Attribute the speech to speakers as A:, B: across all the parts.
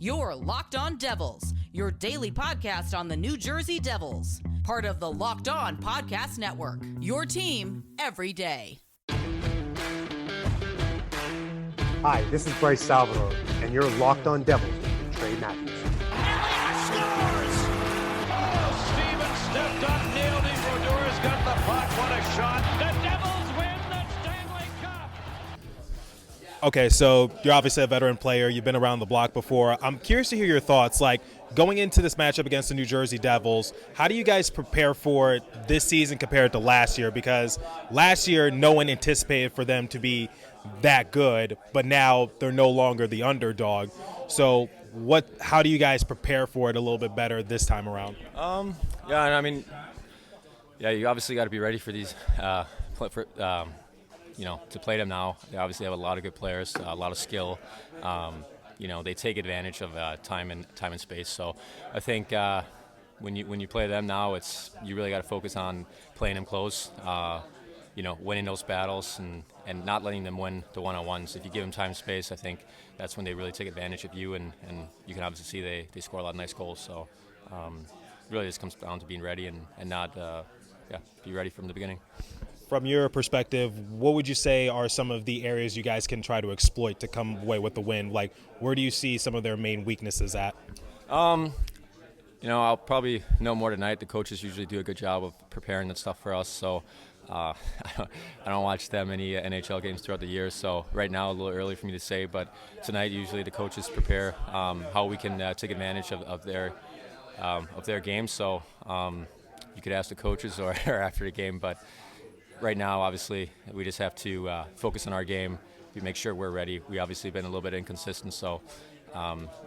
A: You're Locked On Devils, your daily podcast on the New Jersey Devils. Part of the Locked On Podcast Network, your team every day.
B: Hi, this is Bryce Salvador, and you're Locked On Devils with Trey Matthews.
C: Scores! Oh, Stevens stepped up, nailed him. Brodor's got the puck. What a shot. The Devils win the Stanley Cup.
D: Okay, so you're obviously a veteran player. You've been around the block before. I'm curious to hear your thoughts. Like, going into this matchup against the New Jersey Devils, how do you guys prepare for it this season compared to last year? Because last year, no one anticipated for them to be that good, but now they're no longer the underdog. So how do you guys prepare for it a little bit better this time around?
E: You obviously got to be ready for these, to play them now. They obviously have a lot of good players, a lot of skill. They take advantage of time and space. So I think when you play them now, you really got to focus on playing them close. Winning those battles and not letting them win the one-on-ones. If you give them time and space, I think that's when they really take advantage of you, and you can obviously see they score a lot of nice goals. So really just comes down to being ready and not be ready from the beginning.
D: From your perspective, what would you say are some of the areas you guys can try to exploit to come away with the win? Like, where do you see some of their main weaknesses at?
E: I'll probably know more tonight. The coaches usually do a good job of preparing that stuff for us, so I don't watch that many NHL games throughout the year, so right now a little early for me to say, but tonight usually the coaches prepare how we can take advantage of their game, so you could ask the coaches or after the game, but right now obviously we just have to focus on our game, make sure we're ready. We obviously been a little bit inconsistent, so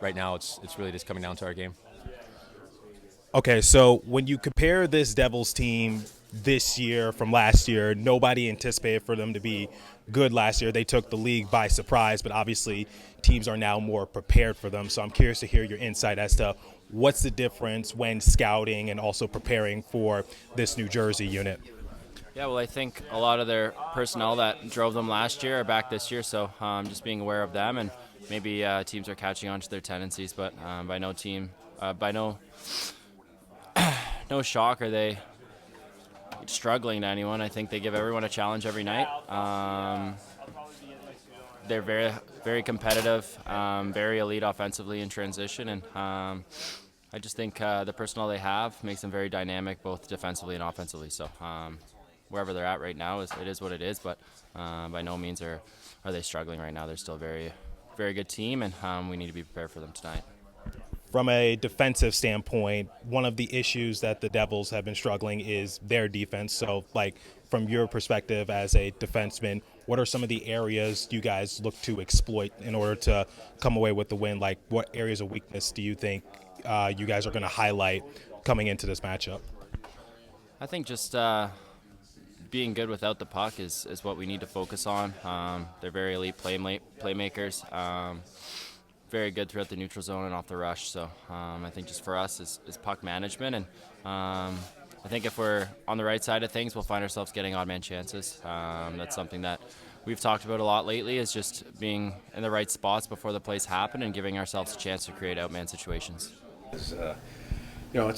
E: right now it's really just coming down to our game.
D: Okay, so when you compare this Devils team this year from last year, nobody anticipated for them to be good last year. They took the league by surprise, but obviously teams are now more prepared for them. So I'm curious to hear your insight as to what's the difference when scouting and also preparing for this New Jersey unit.
F: Yeah, well, I think a lot of their personnel that drove them last year are back this year, so just being aware of them, and maybe teams are catching on to their tendencies, but by no shock are they struggling to anyone. I think they give everyone a challenge every night. They're very, very competitive, very elite offensively in transition, and I just think the personnel they have makes them very dynamic, both defensively and offensively. So wherever they're at right now, it is what it is, but by no means are they struggling right now. They're still a very, very good team, and we need to be prepared for them tonight.
D: From a defensive standpoint, one of the issues that the Devils have been struggling is their defense. So, from your perspective as a defenseman, what are some of the areas you guys look to exploit in order to come away with the win? Like, what areas of weakness do you think you guys are going to highlight coming into this matchup?
F: I think just being good without the puck is what we need to focus on. They're very elite playmakers. Very good throughout the neutral zone and off the rush. So I think just for us is puck management. And I think if we're on the right side of things, we'll find ourselves getting odd man chances. That's something that we've talked about a lot lately, is just being in the right spots before the plays happen and giving ourselves a chance to create outman situations.
G: It's a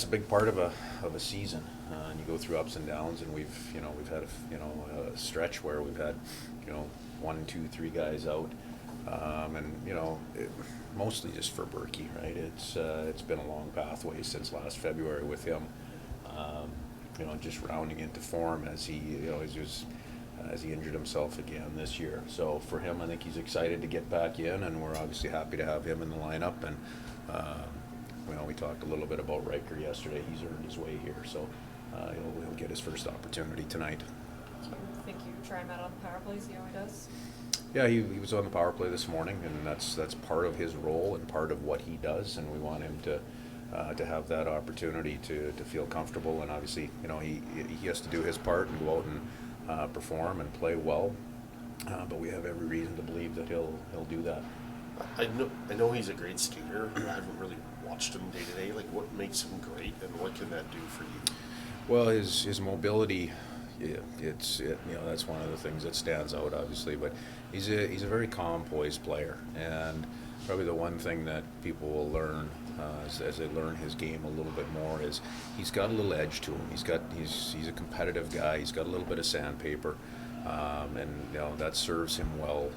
G: big part of a season, and you go through ups and downs, and we've had a stretch where we've had 1, 2, 3 guys out. Mostly just for Berkey, right? It's been a long pathway since last February with him, just rounding into form as he injured himself again this year. So for him, I think he's excited to get back in, and we're obviously happy to have him in the lineup. And we talked a little bit about Riker yesterday. He's earned his way here, so he'll get his first opportunity tonight.
H: Do you think you try him out on the power play, see how he does?
G: Yeah, he was on the power play this morning, and that's part of his role and part of what he does, and we want him to have that opportunity to feel comfortable. And obviously, he has to do his part and go out and perform and play well. But we have every reason to believe that he'll do that.
I: I know he's a great skater. I haven't really watched him day to day. Like, what makes him great, and what can that do for you?
G: Well, his mobility. That's one of the things that stands out, obviously. But he's a very calm, poised player, and probably the one thing that people will learn as they learn his game a little bit more is he's got a little edge to him. He's a competitive guy. He's got a little bit of sandpaper, and that serves him well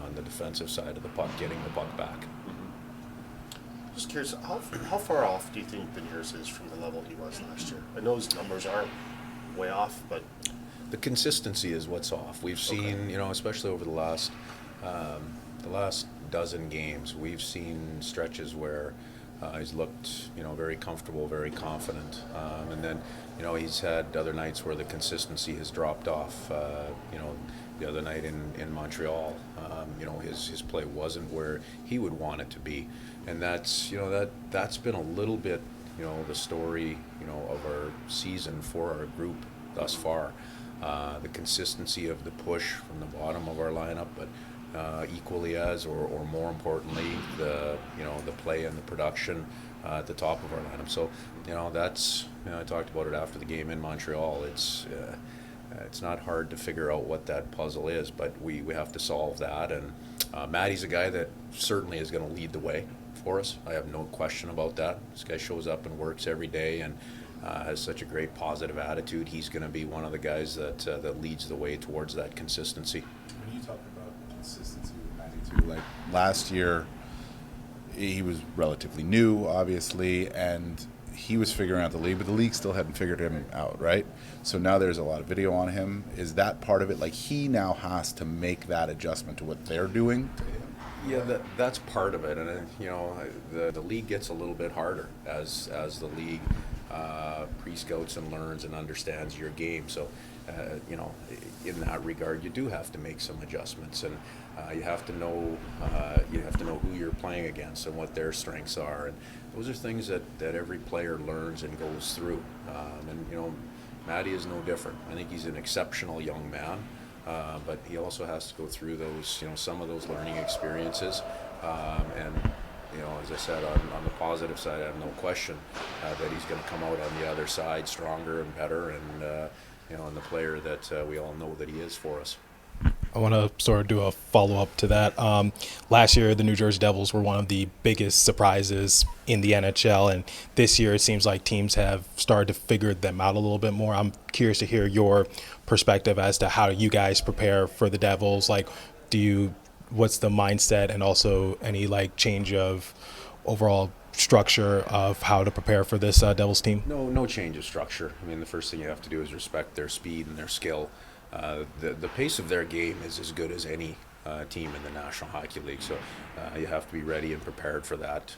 G: on the defensive side of the puck, getting the puck back.
I: Just curious, how far off do you think Beniers is from the level he was last year? I know his numbers aren't way off, but
G: the consistency is what's off. We've seen, especially over the last dozen games, we've seen stretches where he's looked, very comfortable, very confident, and then, he's had other nights where the consistency has dropped off. The other night in Montreal, his play wasn't where he would want it to be, and that's been a little bit, the story, of our season for our group thus far. The consistency of the push from the bottom of our lineup, but equally as, or more importantly, the play and the production at the top of our lineup. So, that's, I talked about it after the game in Montreal. It's not hard to figure out what that puzzle is, but we have to solve that. And Maddie's a guy that certainly is going to lead the way for us. I have no question about that. This guy shows up and works every day and has such a great positive attitude. He's going to be one of the guys that leads the way towards that consistency.
J: When you talk about consistency with Maddie too, like last year, he was relatively new, obviously, and he was figuring out the league, but the league still hadn't figured him out, right? So now there's a lot of video on him. Is that part of it? Like, he now has to make that adjustment to what they're doing?
G: Yeah, that's part of it, and the league gets a little bit harder as the league pre-scouts and learns and understands your game. So, in that regard, you do have to make some adjustments, and you have to know who you're playing against and what their strengths are, and those are things that every player learns and goes through. And Maddie is no different. I think he's an exceptional young man, but he also has to go through those, some of those learning experiences, and. As I said, on the positive side, I have no question that he's going to come out on the other side stronger and better, and and the player that we all know that he is for us.
D: I want to sort of do a follow-up to that. Last year, the New Jersey Devils were one of the biggest surprises in the NHL, and this year it seems like teams have started to figure them out a little bit more. I'm curious to hear your perspective as to how you guys prepare for the Devils. Like, what's the mindset, and also any change of overall structure of how to prepare for this Devils team?
G: No change of structure. I mean, the first thing you have to do is respect their speed and their skill. The pace of their game is as good as any team in the National Hockey League, so you have to be ready and prepared for that.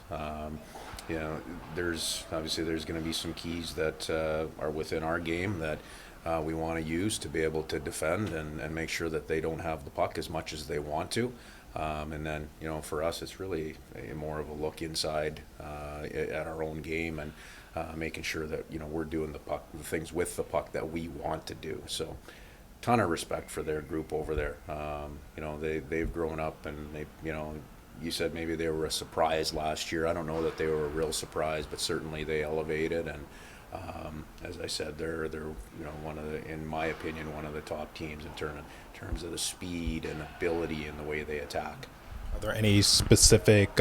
G: There's going to be some keys that are within our game that we want to use to be able to defend and make sure that they don't have the puck as much as they want to. And then, for us, it's really more of a look inside at our own game and making sure that, we're doing the things with the puck that we want to do. So, ton of respect for their group over there. They've grown up, and you said maybe they were a surprise last year. I don't know that they were a real surprise, but certainly they elevated, and as I said, they're one of the, in my opinion, one of the top teams in terms of the speed and ability and the way they attack.
D: Are there any specific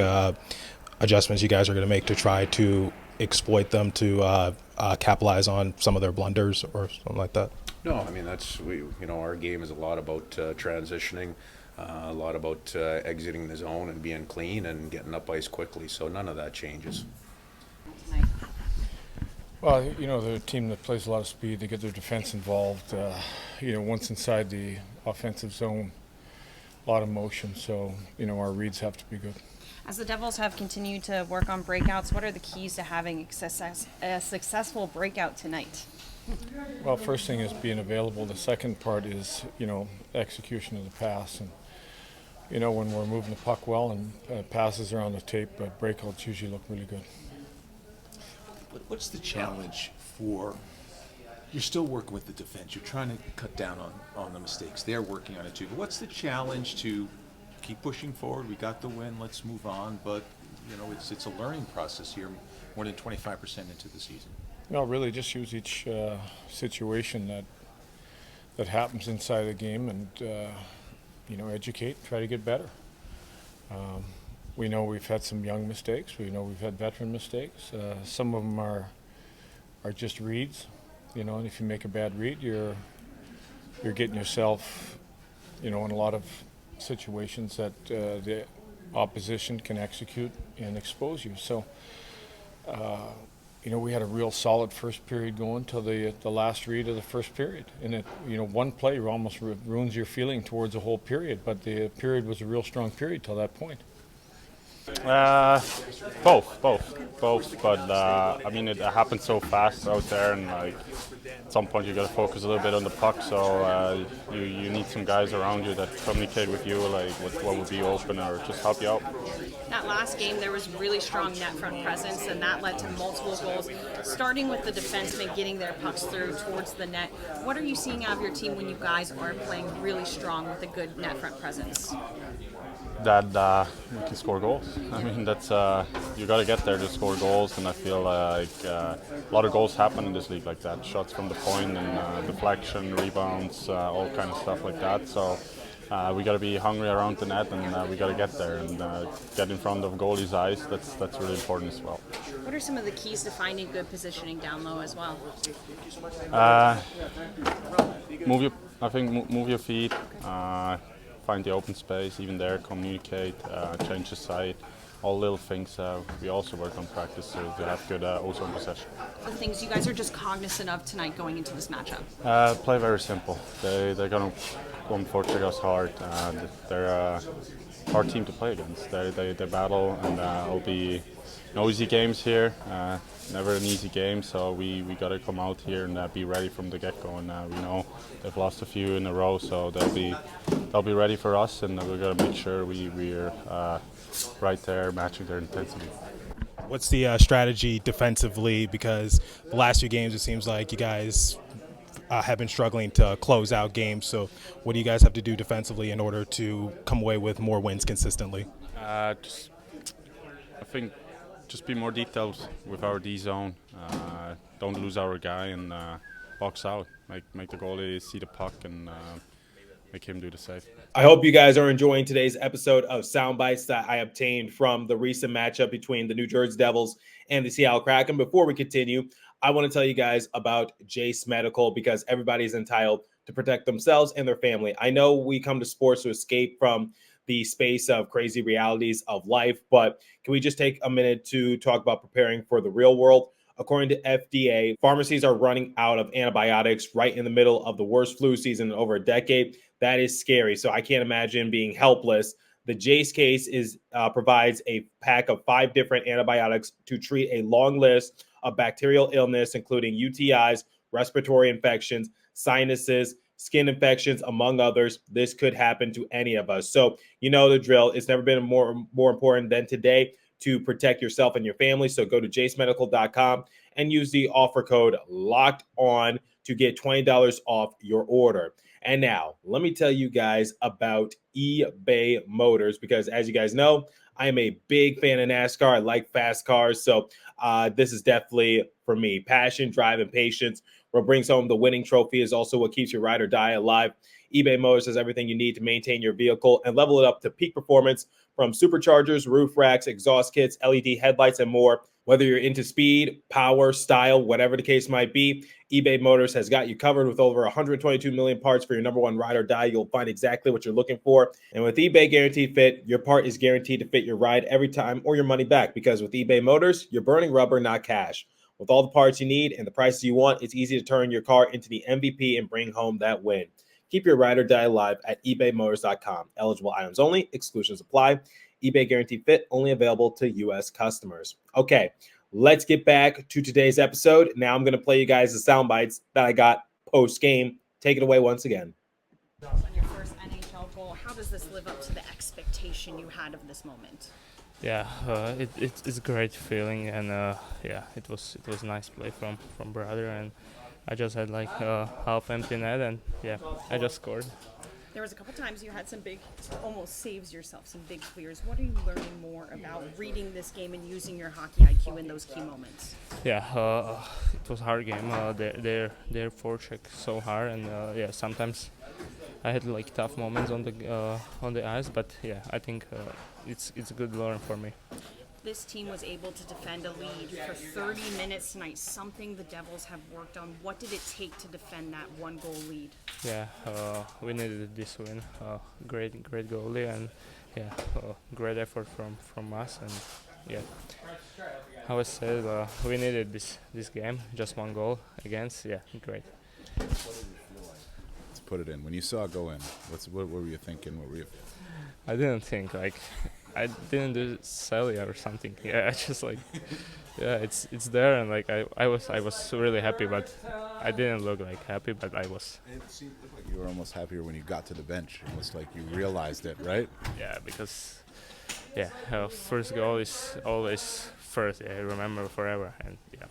D: adjustments you guys are going to make to try to exploit them to capitalize on some of their blunders or something like that?
G: No, I mean, our game is a lot about transitioning, a lot about exiting the zone and being clean and getting up ice quickly. So none of that changes.
K: Well, they're a team that plays a lot of speed. They get their defense involved. Once inside the offensive zone, a lot of motion. So, our reads have to be good.
L: As the Devils have continued to work on breakouts, what are the keys to having a successful breakout tonight?
K: Well, first thing is being available. The second part is, execution of the pass. And, when we're moving the puck well and passes are on the tape, breakouts usually look really good.
M: What's the challenge for, you're still working with the defense, you're trying to cut down on the mistakes, they're working on it too, but what's the challenge to keep pushing forward? We got the win, let's move on, but it's a learning process here, more than 25% into the season.
K: No, really just use each situation that happens inside the game and educate, try to get better. We know we've had some young mistakes. We know we've had veteran mistakes. Some of them are just reads, and if you make a bad read, you're getting yourself, in a lot of situations that the opposition can execute and expose you. So, we had a real solid first period going till the last read of the first period. And it, one play almost ruins your feeling towards the whole period, but the period was a real strong period till that point.
N: Both. But I mean, it happened so fast out there, and like at some point you got to focus a little bit on the puck. So you need some guys around you that communicate with you, like what would be open or just help you out.
L: That last game, there was really strong net front presence, and that led to multiple goals. Starting with the defensemen getting their pucks through towards the net, what are you seeing out of your team when you guys are playing really strong with a good net front presence?
N: That we can score goals. I mean, that's you got to get there to score goals, and I feel like a lot of goals happen in this league like that. Shots from the point and deflection, rebounds, all kind of stuff like that. So we got to be hungry around the net, and we got to get there and get in front of goalie's eyes. That's really important as well.
L: What are some of the keys to finding good positioning down low as well?
N: Move your feet. Find the open space, even there, communicate, change the side, all little things we also work on practice to have good ozone possession.
L: The things you guys are just cognizant of tonight going into this matchup?
N: Play very simple. They're going to come forward us hard. They're a hard team to play against. They battle, and it'll be no easy games here. Never an easy game, so we got to come out here and be ready from the get-go. And we know they've lost a few in a row, so they'll be ready for us, and we're got to make sure we're right there matching their intensity.
D: What's the strategy defensively? Because the last few games, it seems like you guys have been struggling to close out games. So what do you guys have to do defensively in order to come away with more wins consistently?
N: I think just be more detailed with our D zone. Don't lose our guy and box out. Make the goalie see the puck and make him do the save.
D: I hope you guys are enjoying today's episode of Soundbites that I obtained from the recent matchup between the New Jersey Devils and the Seattle Kraken. Before we continue, I want to tell you guys about Jase Medical, because everybody's entitled to protect themselves and their family. I know we come to sports to escape from the space of crazy realities of life, but can we just take a minute to talk about preparing for the real world? According to FDA, pharmacies are running out of antibiotics right in the middle of the worst flu season in over a decade. That is scary. So I can't imagine being helpless. The Jase case provides a pack of 5 different antibiotics to treat a long list of bacterial illness, including UTIs, respiratory infections, sinuses, skin infections, among others. This could happen to any of us. So you know the drill. It's never been more important than today to protect yourself and your family. So go to jasemedical.com and use the offer code LOCKEDON to get $20 off your order. And now let me tell you guys about eBay Motors, because as you guys know, I am a big fan of NASCAR. I like fast cars. So this is definitely for me. Passion, drive, and patience. What brings home the winning trophy is also what keeps your ride or die alive. eBay Motors has everything you need to maintain your vehicle and level it up to peak performance, from superchargers, roof racks, exhaust kits, LED headlights, and more. Whether you're into speed, power, style, whatever the case might be, eBay Motors has got you covered. With over 122 million parts for your number one ride or die, you'll find exactly what you're looking for. And with eBay Guaranteed Fit, your part is guaranteed to fit your ride every time or your money back. Because with eBay Motors, you're burning rubber, not cash. With all the parts you need and the prices you want, it's easy to turn your car into the MVP and bring home that win. Keep your ride or die alive at ebaymotors.com. Eligible items only. Exclusions apply. eBay Guaranteed Fit only available to U.S. customers. Okay, let's get back to today's episode. Now I'm going to play you guys the sound bites that I got post-game. Take it away once again.
L: On your first NHL goal, how does this live up to the expectation you had of this moment?
O: Yeah, it's a great feeling, and it was nice play from brother, and I just had like half empty net, and I just scored.
L: There was a couple times you had some big, almost saves yourself, some big clears. What are you learning more about reading this game and using your hockey IQ in those key moments?
O: Yeah, it was a hard game. Their forecheck so hard, and sometimes I had like tough moments on the ice, but yeah, I think it's a good learn for me.
L: This team was able to defend a lead for 30 minutes tonight, something the Devils have worked on. What did it take to defend that 1-goal lead?
O: Yeah, we needed this win. Great goalie, and yeah, great effort from us, and yeah. How I said, we needed this game, just 1 goal against. Yeah, great.
J: What did you feel like? Let's put it in. When you saw it go in, what were you thinking? What were you feeling?
O: I didn't think like. I didn't do silly or something. Yeah, I just like, yeah, it's there, and like I was really happy, but I didn't look like happy, but I was.
J: It seemed like you were almost happier when you got to the bench. Almost like you realized it, right?
O: Yeah, because yeah, first goal is always first. Yeah, I remember forever, and yeah.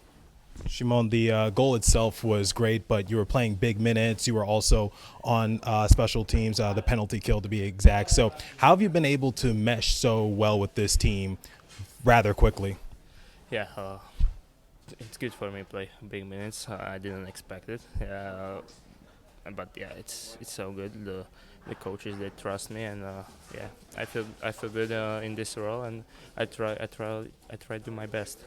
D: Shimon, the goal itself was great, but you were playing big minutes. You were also on special teams, the penalty kill to be exact. So how have you been able to mesh so well with this team rather quickly?
O: Yeah, it's good for me to play big minutes. I didn't expect it. But yeah, it's so good. The coaches, they trust me, and yeah, I feel good in this role, and I try to do my best.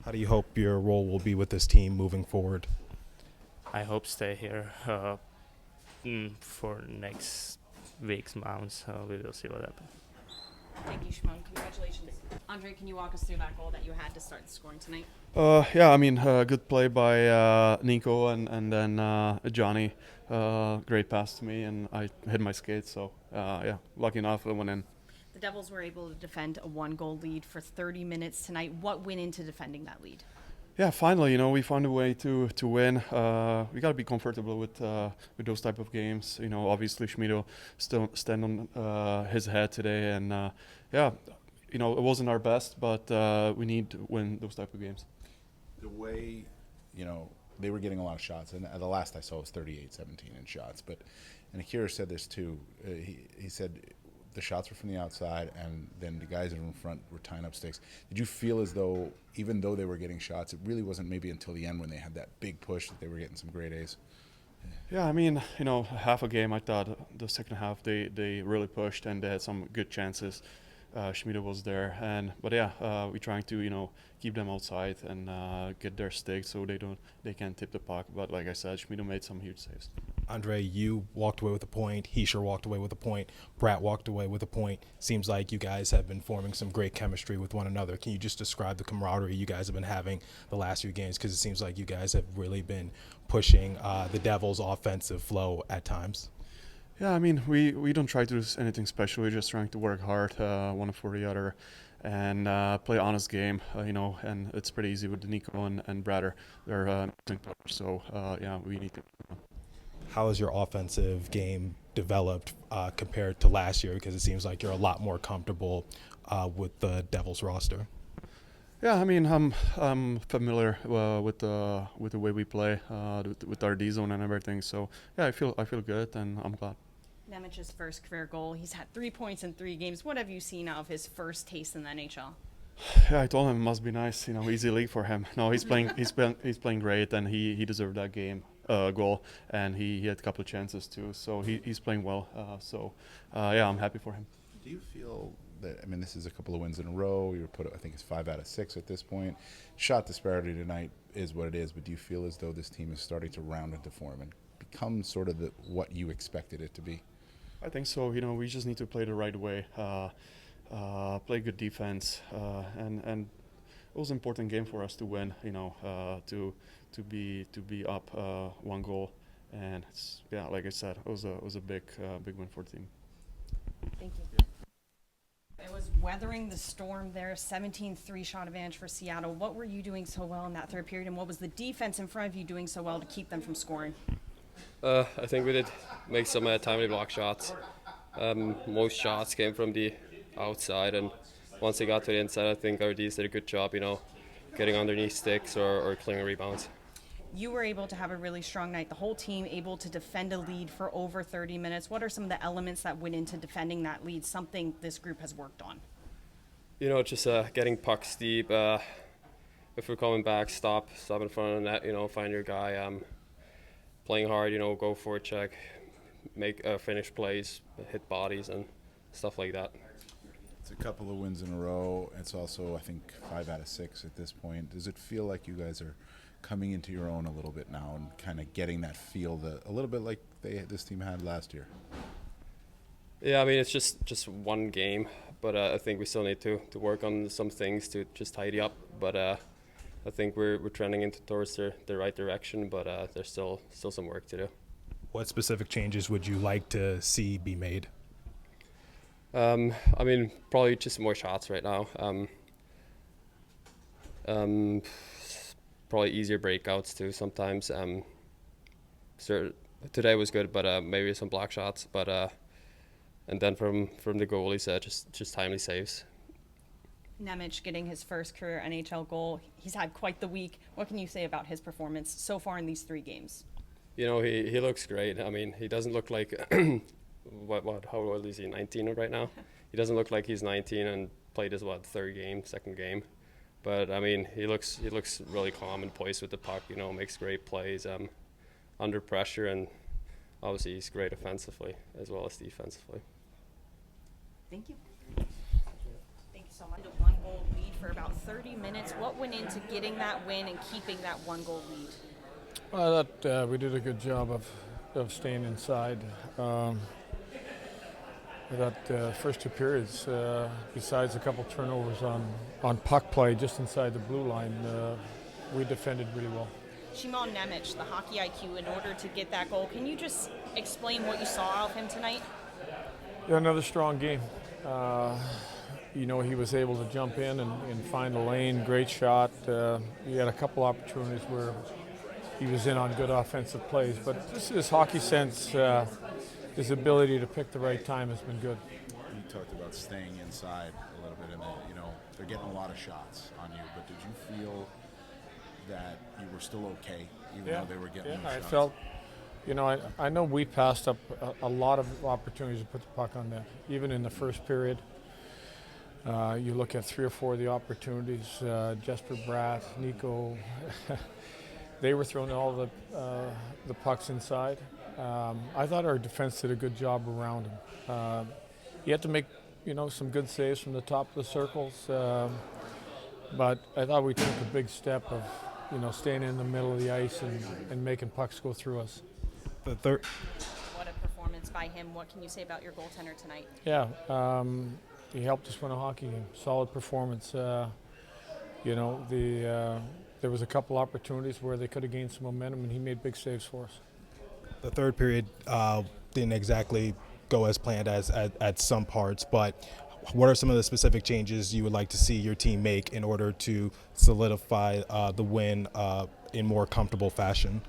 D: How do you hope your role will be with this team moving forward?
O: I hope stay here for next week's months. We will see what happens.
L: Thank you, Shimon. Congratulations. Ondrej, can you walk us through that goal that you had to start the scoring tonight?
P: Yeah, I mean, good play by Nico and then Johnny. Great pass to me, and I hit my skate. So yeah, lucky enough, it went in.
L: The Devils were able to defend a 1-goal lead for 30 minutes tonight. What went into defending that lead?
P: Yeah, finally, we found a way to win. We got to be comfortable with those type of games. Obviously Schmid will still stand on his head today, and yeah, it wasn't our best, but we need to win those type of games.
J: The way, they were getting a lot of shots, and the last I saw was 38-17 in shots. And Akira said this too. He said the shots were from the outside, and then the guys in front were tying up sticks. Did you feel as though, even though they were getting shots, it really wasn't maybe until the end when they had that big push that they were getting some great A's?
P: Yeah, I mean, half a game, I thought the second half they really pushed, and they had some good chances. Schmid was there, but yeah, we're trying to keep them outside and get their sticks so they can't tip the puck. But like I said, Schmid made some huge saves.
D: Ondrej, you walked away with a point. Hischier walked away with a point. Bratt walked away with a point. Seems like you guys have been forming some great chemistry with one another. Can you just describe the camaraderie you guys have been having the last few games? Because it seems like you guys have really been pushing the Devils' offensive flow at times.
P: Yeah, I mean, we don't try to do anything special. We're just trying to work hard, one for the other, and play honest game, and it's pretty easy with Nico and Bratter. They're so yeah, we need to.
D: How has your offensive game developed compared to last year? Because it seems like you're a lot more comfortable with the Devils roster.
P: Yeah, I mean, I'm familiar with the way we play, with our D zone and everything. So yeah, I feel good, and I'm glad.
L: Nemec's first career goal. He's had 3 points in 3 games. What have you seen out of his first taste in the NHL?
P: Yeah, I told him it must be nice. Easy league for him. No, he's playing great, and he deserved that goal, and he had a couple of chances too. So he's playing well. Yeah, I'm happy for him.
J: Do you feel that, I mean, this is a couple of wins in a row. You were I think it's 5 out of 6 at this point. Shot disparity tonight is what it is, but do you feel as though this team is starting to round into form and become sort of what you expected it to be?
P: I think so. We just need to play the right way, play good defense, and it was an important game for us to win. To be up 1 goal, and yeah, like I said, it was a big win for the team.
L: Thank you. It was weathering the storm there, 17-3 shot advantage for Seattle. What were you doing so well in that third period, and what was the defense in front of you doing so well to keep them from scoring?
Q: I think we did make some timely block shots. Most shots came from the outside, and once they got to the inside, I think our Ds did a good job, getting underneath sticks or clearing rebounds.
L: You were able to have a really strong night. The whole team able to defend a lead for over 30 minutes. What are some of the elements that went into defending that lead, something this group has worked on?
Q: Just getting pucks deep. If we're coming back, stop in front of the net, find your guy. Playing hard, go for a check, make finish plays, hit bodies, and stuff like that.
J: It's a couple of wins in a row. It's also, I think, 5 out of 6 at this point. Does it feel like you guys are coming into your own a little bit now and kind of getting that feel a little bit like this team had last year?
Q: Yeah, I mean, it's just one game, but I think we still need to work on some things to just tidy up. But I think we're trending towards the right direction, but there's still some work to do.
D: What specific changes would you like to see be made?
Q: I mean, probably just more shots right now. Probably easier breakouts too sometimes. So today was good, but maybe some block shots. But and then from the goalies, just timely saves.
L: Nemec getting his first career NHL goal. He's had quite the week. What can you say about his performance so far in these 3 games?
Q: You know, he looks great. I mean, he doesn't look like how old is he? 19 right now. He doesn't look like he's 19 and played his second game. But I mean, he looks really calm and poised with the puck. You know, makes great plays under pressure, and obviously he's great offensively as well as defensively.
L: Thank you. Thank you so much. A 1-goal lead for about 30 minutes. What went into getting that win and keeping that 1-goal lead?
K: Well, I thought we did a good job of staying inside. I thought the first 2 periods, besides a couple turnovers on puck play just inside the blue line, we defended really well.
L: Szymon Nemec, the hockey IQ, in order to get that goal. Can you just explain what you saw of him tonight?
K: Yeah, another strong game. You know, he was able to jump in and find a lane, great shot. He had a couple opportunities where he was in on good offensive plays, but just his hockey sense, his ability to pick the right time has been good.
J: You talked about staying inside a little bit, and you know they're getting a lot of shots on you. But did you feel that you were still okay, even though they were getting those shots?
K: I felt, you know, I know we passed up a lot of opportunities to put the puck on net, even in the first period. You look at 3 or 4 of the opportunities, Jesper Bratt, Nico, they were throwing all the pucks inside. I thought our defense did a good job around him. You had to make, you know, some good saves from the top of the circles, but I thought we took a big step of, you know, staying in the middle of the ice and making pucks go through us.
L: What a performance by him. What can you say about your goaltender tonight?
K: Yeah, he helped us win a hockey game. Solid performance. You know, there was a couple opportunities where they could have gained some momentum, and he made big saves for us.
D: The third period didn't exactly go as planned at some parts, but what are some of the specific changes you would like to see your team make in order to solidify the win in more comfortable fashion?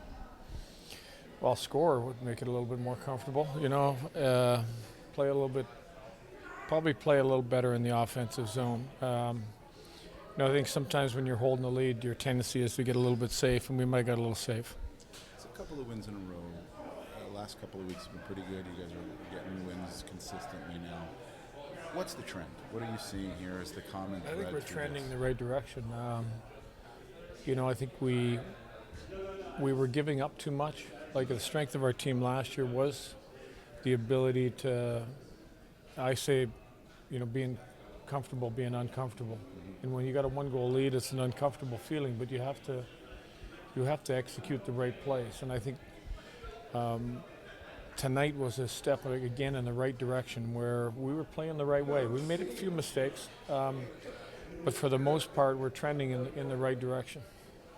K: Well, score would make it a little bit more comfortable. You know, probably play a little better in the offensive zone. You know, I think sometimes when you're holding the lead, your tendency is to get a little bit safe, and we might have got a little safe.
J: It's a couple of wins in a row. Last couple of weeks have been pretty good. You guys are getting wins consistently now. What's the trend? What are you seeing here as the common thread?
K: I think we're trending in the right direction. You know, I think we were giving up too much. Like, the strength of our team last year was the ability to, I say, you know, being comfortable, being uncomfortable. And when you got a 1-goal lead, it's an uncomfortable feeling, but you have to execute the right plays. And I think tonight was a step again in the right direction, where we were playing the right way. We made a few mistakes, but for the most part, we're trending in the right direction.